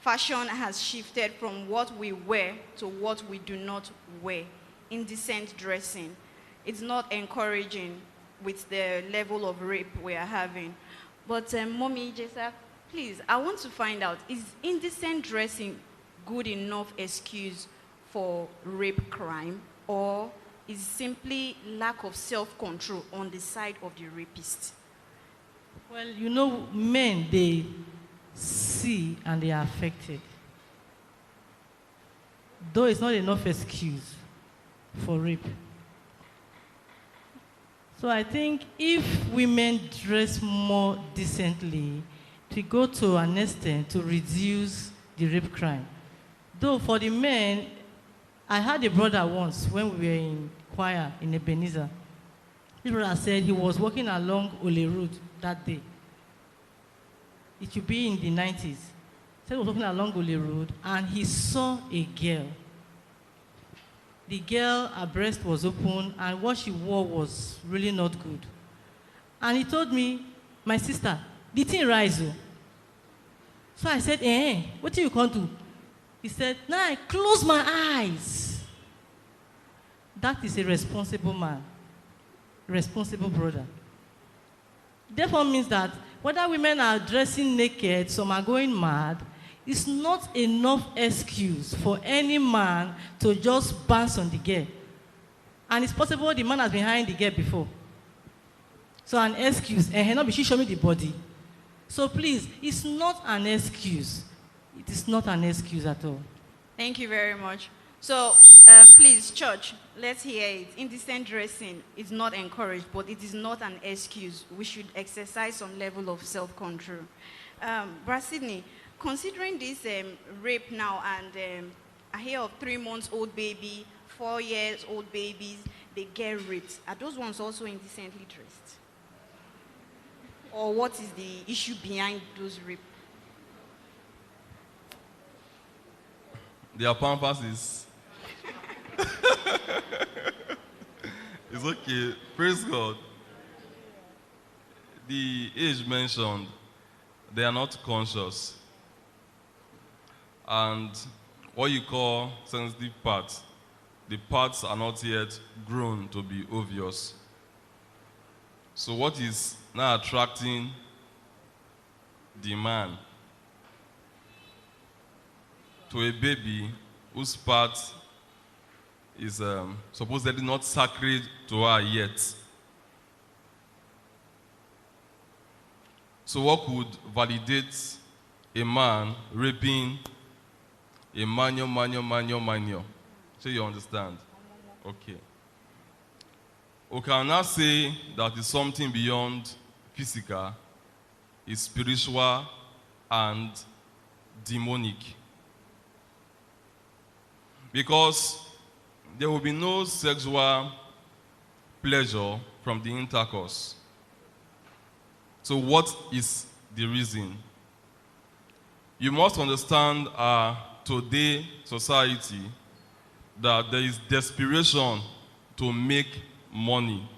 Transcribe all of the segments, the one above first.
Fashion has shifted from what we wear to what we do not wear. Indecent dressing. It's not encouraging with the level of rape we are having. But Mommy Jessa, please, I want to find out, is indecent dressing good enough excuse for rape crime, or is simply lack of self-control on the side of the rapist? Well, you know, men, they see and they are affected. Though it's not enough excuse for rape. So I think if women dress more decently, to go to an extent to reduce the rape crime. Though for the men, I had a brother once when we were in choir in Ebenezer. This brother said he was walking along Ole Road that day. It should be in the 90s. He said he was walking along Ole Road and he saw a girl. The girl, her breast was open and what she wore was really not good. And he told me, my sister, the thing rise. So I said, what do you come to? He said, now I close my eyes. That is a responsible man, responsible brother. Therefore means that whether women are dressing naked, some are going mad, it's not enough excuse for any man to just bounce on the girl. And it's possible the man has been behind the girl before. So an excuse, not she show me the body. So please, it's not an excuse. It is not an excuse at all. Thank you very much. So please, church, let's hear it. Indecent dressing is not encouraged, but it is not an excuse. We should exercise some level of self-control. Brother Sydney, considering this rape now, and I hear of 3-month-old baby, 4-year-old babies, they get raped. Are those ones also indecently dressed? Or what is the issue behind those rape? Their pampers is... It's okay. Praise God. The age mentioned, they are not conscious. And what you call sensitive parts, the parts are not yet grown to be obvious. So what is now attracting the man to a baby whose part is supposedly not sacred to her yet? So what could validate a man raping a manyo? So you understand? Okay. We can now say that it's something beyond physical, it's spiritual and demonic. Because there will be no sexual pleasure from the intercourse. So what is the reason? You must understand today's society that there is desperation to make money.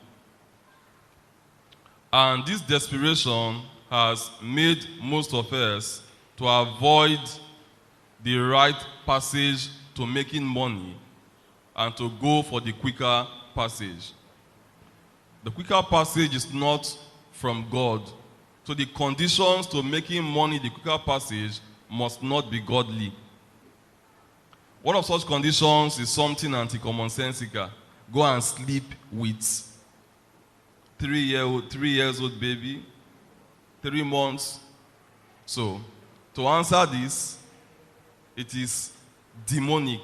And this desperation has made most of us to avoid the right passage to making money and to go for the quicker passage. The quicker passage is not from God. So the conditions to making money, the quicker passage, must not be godly. One of such conditions is something anti-commonsensical. Go and sleep with 3 years old baby, 3 months. So, to answer this, it is demonic.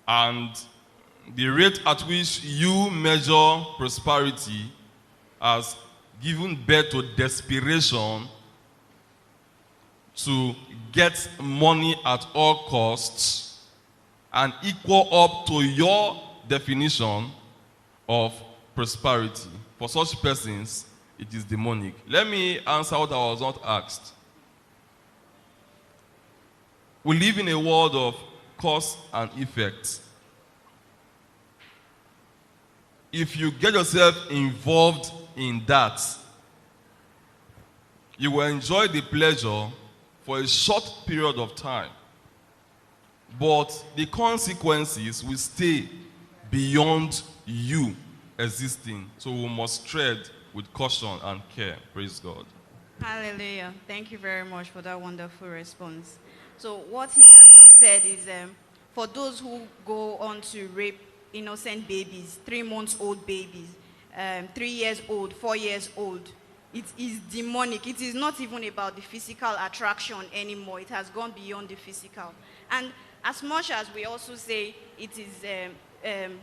And the rate at which you measure prosperity has given birth to desperation to get money at all costs and equal up to your definition of prosperity. For such persons, it is demonic. Let me answer what I was not asked. We live in a world of cause and effect. If you get yourself involved in that, you will enjoy the pleasure for a short period of time, but the consequences will stay beyond you existing. So we must tread with caution and care. Praise God. Hallelujah. Thank you very much for that wonderful response. So what he has just said is for those who go on to rape innocent babies, 3 months old babies, 3 years old, 4 years old, it is demonic. It is not even about the physical attraction anymore. It has gone beyond the physical. And as much as we also say it is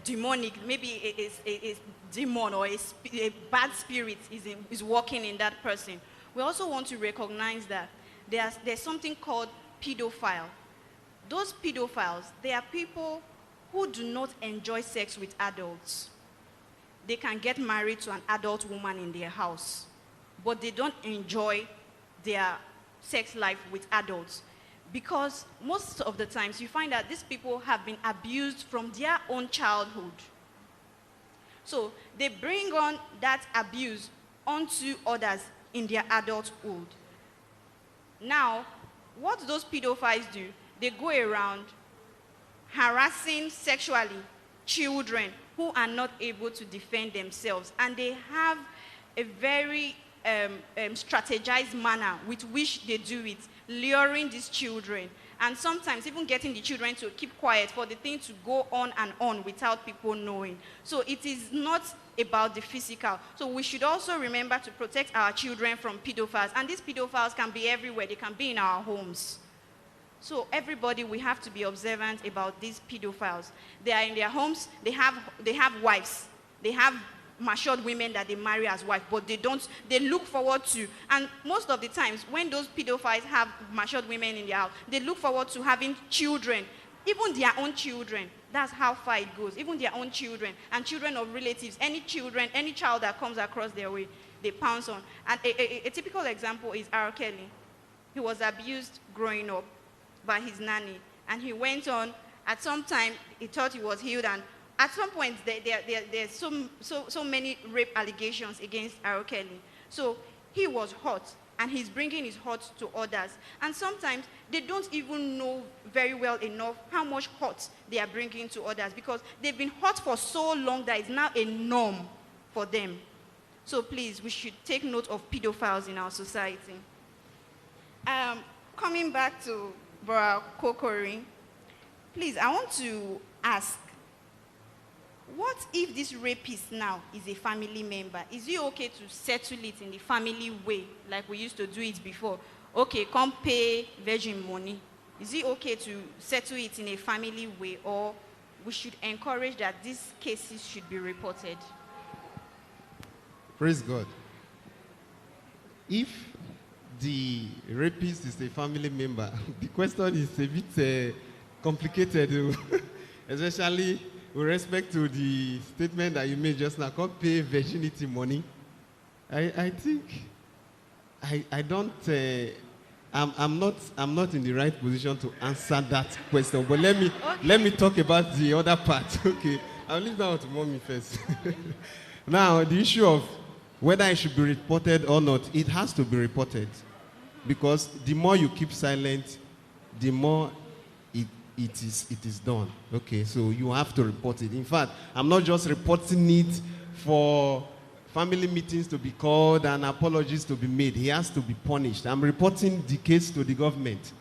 demonic, maybe a demon or a bad spirit is working in that person, we also want to recognize that there's something called pedophile. Those pedophiles, they are people who do not enjoy sex with adults. They can get married to an adult woman in their house, but they don't enjoy their sex life with adults. Because most of the times you find that these people have been abused from their own childhood. So they bring on that abuse onto others in their adulthood. Now, what those pedophiles do, they go around harassing sexually children who are not able to defend themselves. And they have a very strategized manner with which they do it, luring these children, and sometimes even getting the children to keep quiet for the thing to go on and on without people knowing. So it is not about the physical. So we should also remember to protect our children from pedophiles. And these pedophiles can be everywhere. They can be in our homes. So everybody, we have to be observant about these pedophiles. They are in their homes. They have wives. They have matured women that they marry as wives, but they look forward to, and most of the times when those pedophiles have matured women in their house, they look forward to having children, even their own children. That's how far it goes. Even their own children and children of relatives, any child that comes across their way, they pounce on. And a typical example is R. Kelly. He was abused growing up by his nanny, and he went on. At some time, he thought he was healed, and at some point, there's so many rape allegations against R. Kelly. So he was hurt, and he's bringing his hurt to others. And sometimes they don't even know very well enough how much hurt they are bringing to others, because they've been hurt for so long that it's now a norm for them. So please, we should take note of pedophiles in our society. Coming back to Brother Kokori, please, I want to ask, what if this rapist now is a family member? Is it okay to settle it in the family way, like we used to do it before? Okay, come pay virgin money. Is it okay to settle it in a family way, or we should encourage that these cases should be reported? Praise God. If the rapist is a family member, the question is a bit complicated, especially with respect to the statement that you made just now. Can't pay virginity money. I think I don't. I'm not in the right position to answer that question. But let me talk about the other part. Okay, I'll leave that one to mommy first. Now, the issue of whether it should be reported or not, it has to be reported, because the more you keep silent, the more it is done. Okay, so you have to report it. In fact, I'm not just reporting it for family meetings to be called and apologies to be made. He has to be punished. I'm reporting the case to the government.